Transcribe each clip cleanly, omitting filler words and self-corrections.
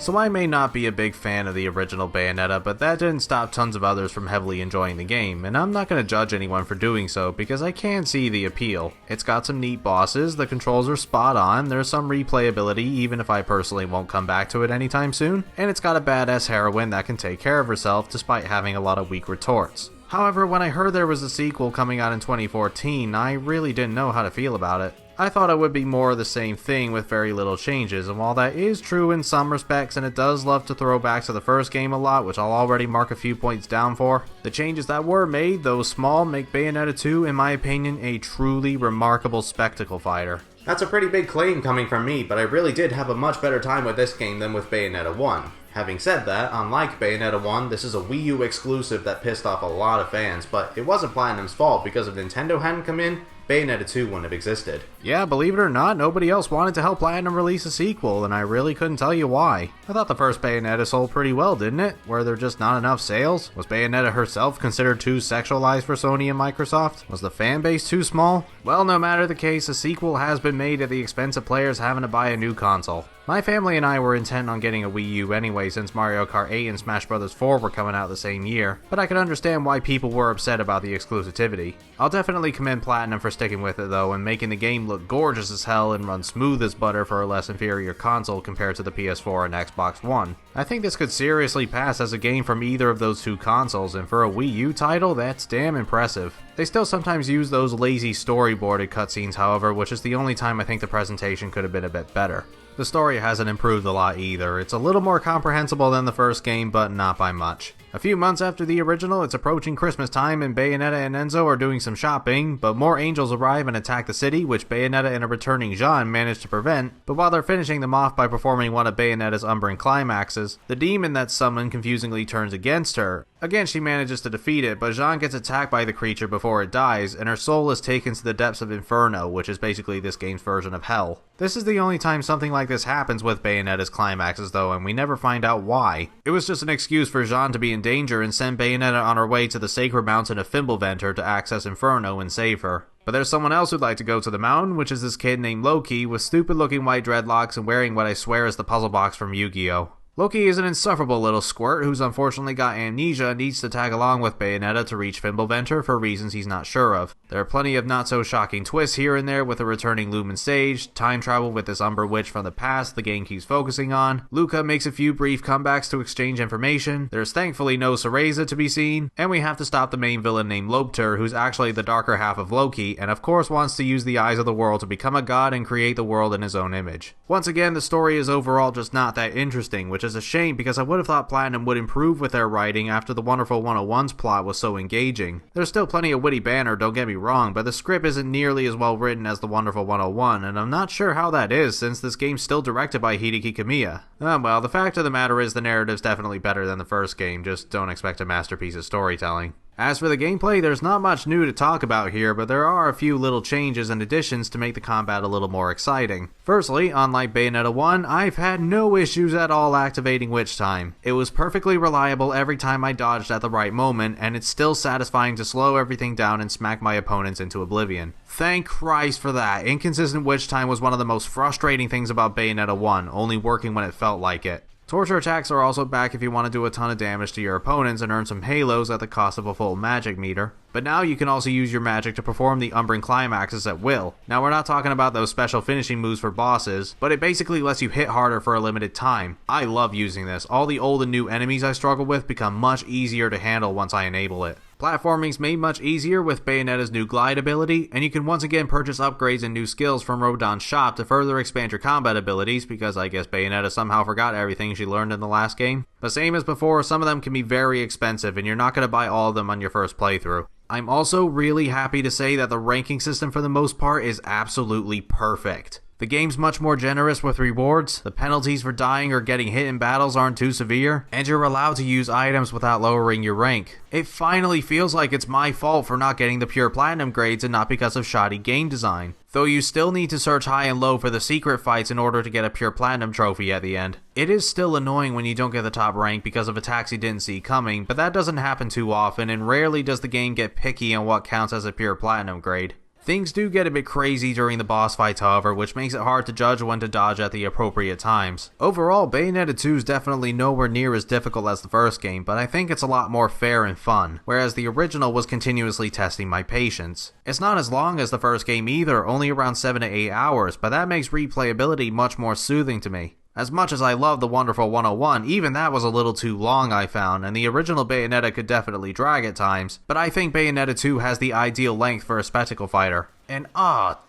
So I may not be a big fan of the original Bayonetta, but that didn't stop tons of others from heavily enjoying the game, and I'm not going to judge anyone for doing so because I can see the appeal. It's got some neat bosses, the controls are spot on, there's some replayability even if I personally won't come back to it anytime soon, and it's got a badass heroine that can take care of herself despite having a lot of weak retorts. However, when I heard there was a sequel coming out in 2014, I really didn't know how to feel about it. I thought it would be more of the same thing with very little changes, and while that is true in some respects and it does love to throw back to the first game a lot, which I'll already mark a few points down for, the changes that were made, though small, make Bayonetta 2, in my opinion, a truly remarkable spectacle fighter. That's a pretty big claim coming from me, but I really did have a much better time with this game than with Bayonetta 1. Having said that, unlike Bayonetta 1, this is a Wii U exclusive that pissed off a lot of fans, but it wasn't Platinum's fault because if Nintendo hadn't come in, Bayonetta 2 wouldn't have existed. Yeah, believe it or not, nobody else wanted to help Platinum release a sequel, and I really couldn't tell you why. I thought the first Bayonetta sold pretty well, didn't it? Were there just not enough sales? Was Bayonetta herself considered too sexualized for Sony and Microsoft? Was the fanbase too small? Well, no matter the case, a sequel has been made at the expense of players having to buy a new console. My family and I were intent on getting a Wii U anyway since Mario Kart 8 and Smash Bros. 4 were coming out the same year, but I could understand why people were upset about the exclusivity. I'll definitely commend Platinum for sticking with it though and making the game look gorgeous as hell and run smooth as butter for a less inferior console compared to the PS4 and Xbox One. I think this could seriously pass as a game from either of those two consoles, and for a Wii U title, that's damn impressive. They still sometimes use those lazy storyboarded cutscenes however, which is the only time I think the presentation could have been a bit better. The story hasn't improved a lot either. It's a little more comprehensible than the first game, but not by much. A few months after the original, it's approaching Christmas time and Bayonetta and Enzo are doing some shopping, but more angels arrive and attack the city, which Bayonetta and a returning Jean manage to prevent, but while they're finishing them off by performing one of Bayonetta's Umbran climaxes, the demon that's summoned confusingly turns against her. Again, she manages to defeat it, but Jean gets attacked by the creature before it dies, and her soul is taken to the depths of Inferno, which is basically this game's version of Hell. This is the only time something like this happens with Bayonetta's climaxes though, and we never find out why. It was just an excuse for Jean to be in danger and send Bayonetta on her way to the sacred mountain of Fimbulventer to access Inferno and save her. But there's someone else who'd like to go to the mountain, which is this kid named Loki with stupid looking white dreadlocks and wearing what I swear is the puzzle box from Yu-Gi-Oh! Loki is an insufferable little squirt who's unfortunately got amnesia and needs to tag along with Bayonetta to reach Fimbulventer for reasons he's not sure of. There are plenty of not so shocking twists here and there with a returning Lumen Sage, time travel with this Umber Witch from the past the game keeps focusing on, Luca makes a few brief comebacks to exchange information, there's thankfully no Cereza to be seen, and we have to stop the main villain named Lobter who's actually the darker half of Loki and of course wants to use the eyes of the world to become a god and create the world in his own image. Once again, the story is overall just not that interesting, which is a shame because I would have thought Platinum would improve with their writing after the Wonderful 101's plot was so engaging. There's still plenty of witty banter, don't get me wrong, but the script isn't nearly as well written as the Wonderful 101, and I'm not sure how that is since this game's still directed by Hideki Kamiya. Well, the fact of the matter is the narrative's definitely better than the first game, just don't expect a masterpiece of storytelling. As for the gameplay, there's not much new to talk about here, but there are a few little changes and additions to make the combat a little more exciting. Firstly, unlike Bayonetta 1, I've had no issues at all activating Witch Time. It was perfectly reliable every time I dodged at the right moment, and it's still satisfying to slow everything down and smack my opponents into oblivion. Thank Christ for that. Inconsistent Witch Time was one of the most frustrating things about Bayonetta 1, only working when it felt like it. Torture attacks are also back if you want to do a ton of damage to your opponents and earn some halos at the cost of a full magic meter. But now you can also use your magic to perform the Umbran climaxes at will. Now we're not talking about those special finishing moves for bosses, but it basically lets you hit harder for a limited time. I love using this. All the old and new enemies I struggle with become much easier to handle once I enable it. Platforming's made much easier with Bayonetta's new glide ability, and you can once again purchase upgrades and new skills from Rodon's shop to further expand your combat abilities, because I guess Bayonetta somehow forgot everything she learned in the last game. But same as before, some of them can be very expensive, and you're not going to buy all of them on your first playthrough. I'm also really happy to say that the ranking system for the most part is absolutely perfect. The game's much more generous with rewards, the penalties for dying or getting hit in battles aren't too severe, and you're allowed to use items without lowering your rank. It finally feels like it's my fault for not getting the pure platinum grades and not because of shoddy game design. Though you still need to search high and low for the secret fights in order to get a pure platinum trophy at the end. It is still annoying when you don't get the top rank because of attacks you didn't see coming, but that doesn't happen too often and rarely does the game get picky on what counts as a pure platinum grade. Things do get a bit crazy during the boss fights, however, which makes it hard to judge when to dodge at the appropriate times. Overall, Bayonetta 2 is definitely nowhere near as difficult as the first game, but I think it's a lot more fair and fun, whereas the original was continuously testing my patience. It's not as long as the first game either, only around 7 to 8 hours, but that makes replayability much more soothing to me. As much as I love the wonderful 101, even that was a little too long, I found, and the original Bayonetta could definitely drag at times, but I think Bayonetta 2 has the ideal length for a spectacle fighter. And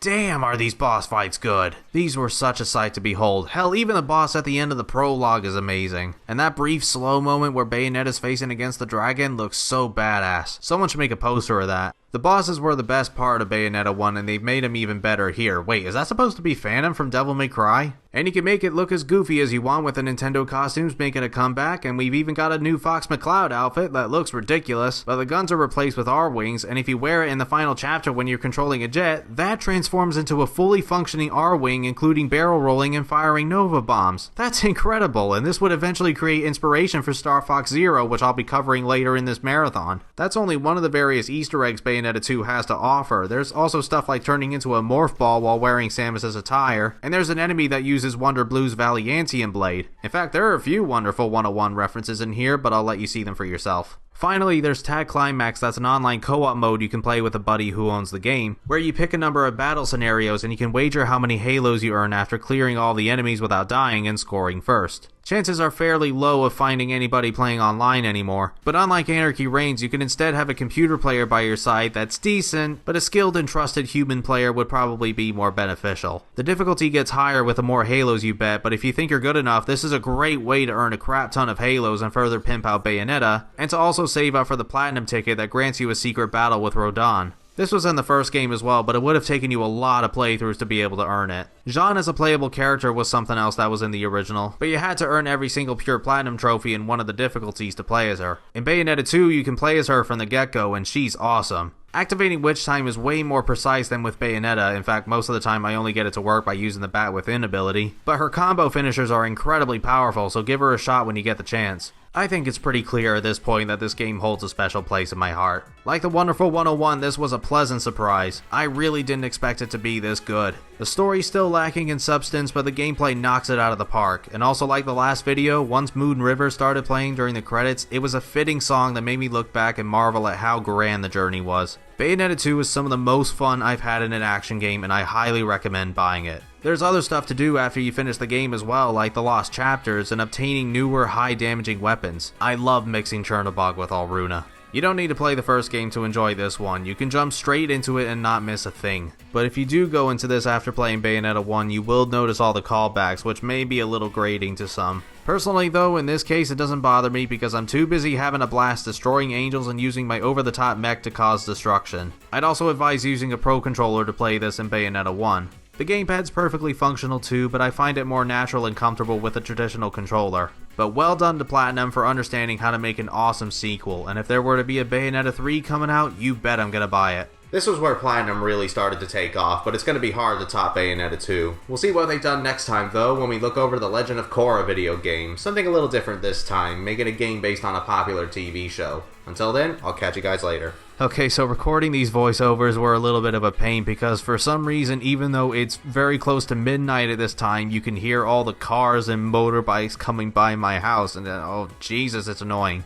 damn are these boss fights good. These were such a sight to behold. Hell, even the boss at the end of the prologue is amazing. And that brief slow moment where Bayonetta's facing against the dragon looks so badass. Someone should make a poster of that. The bosses were the best part of Bayonetta 1 and they've made them even better here. Wait, is that supposed to be Phantom from Devil May Cry? And you can make it look as goofy as you want with the Nintendo costumes making a comeback, and we've even got a new Fox McCloud outfit that looks ridiculous, but the guns are replaced with R-Wings, and if you wear it in the final chapter when you're controlling a jet, that transforms into a fully functioning R-Wing, including barrel rolling and firing Nova bombs. That's incredible, and this would eventually create inspiration for Star Fox Zero, which I'll be covering later in this marathon. That's only one of the various Easter eggs Bayonetta 2 has to offer. There's also stuff like turning into a morph ball while wearing Samus's attire, and there's an enemy that uses Wonder Blue's Valiantian blade. In fact, there are a few wonderful 101 references in here, but I'll let you see them for yourself. Finally, there's Tag Climax. That's an online co-op mode you can play with a buddy who owns the game, where you pick a number of battle scenarios and you can wager how many halos you earn after clearing all the enemies without dying and scoring first. Chances are fairly low of finding anybody playing online anymore, but unlike Anarchy Reigns, you can instead have a computer player by your side that's decent, but a skilled and trusted human player would probably be more beneficial. The difficulty gets higher with the more halos you bet, but if you think you're good enough, this is a great way to earn a crap ton of halos and further pimp out Bayonetta, and to also save up for the platinum ticket that grants you a secret battle with Rodin. This was in the first game as well, but it would have taken you a lot of playthroughs to be able to earn it. Jeanne as a playable character was something else that was in the original, but you had to earn every single pure platinum trophy in one of the difficulties to play as her. In Bayonetta 2, you can play as her from the get-go, and she's awesome. Activating Witch Time is way more precise than with Bayonetta. In fact, most of the time I only get it to work by using the Bat Within ability, but her combo finishers are incredibly powerful, so give her a shot when you get the chance. I think it's pretty clear at this point that this game holds a special place in my heart. Like the wonderful 101, this was a pleasant surprise. I really didn't expect it to be this good. The story's still lacking in substance, but the gameplay knocks it out of the park. And also like the last video, once Moon River started playing during the credits, it was a fitting song that made me look back and marvel at how grand the journey was. Bayonetta 2 is some of the most fun I've had in an action game, and I highly recommend buying it. There's other stuff to do after you finish the game as well, like the lost chapters and obtaining newer high damaging weapons. I love mixing Chernobog with Alruna. You don't need to play the first game to enjoy this one, you can jump straight into it and not miss a thing. But if you do go into this after playing Bayonetta 1, you will notice all the callbacks, which may be a little grating to some. Personally though, in this case it doesn't bother me because I'm too busy having a blast destroying angels and using my over-the-top mech to cause destruction. I'd also advise using a Pro Controller to play this in Bayonetta 1. The gamepad's perfectly functional too, but I find it more natural and comfortable with a traditional controller. But well done to Platinum for understanding how to make an awesome sequel, and if there were to be a Bayonetta 3 coming out, you bet I'm gonna buy it. This was where Platinum really started to take off, but it's going to be hard to top Bayonetta 2. We'll see what they've done next time though when we look over the Legend of Korra video game. Something a little different this time, making a game based on a popular TV show. Until then, I'll catch you guys later. Okay, so recording these voiceovers were a little bit of a pain because for some reason, even though it's very close to midnight at this time, you can hear all the cars and motorbikes coming by my house, and oh Jesus, it's annoying.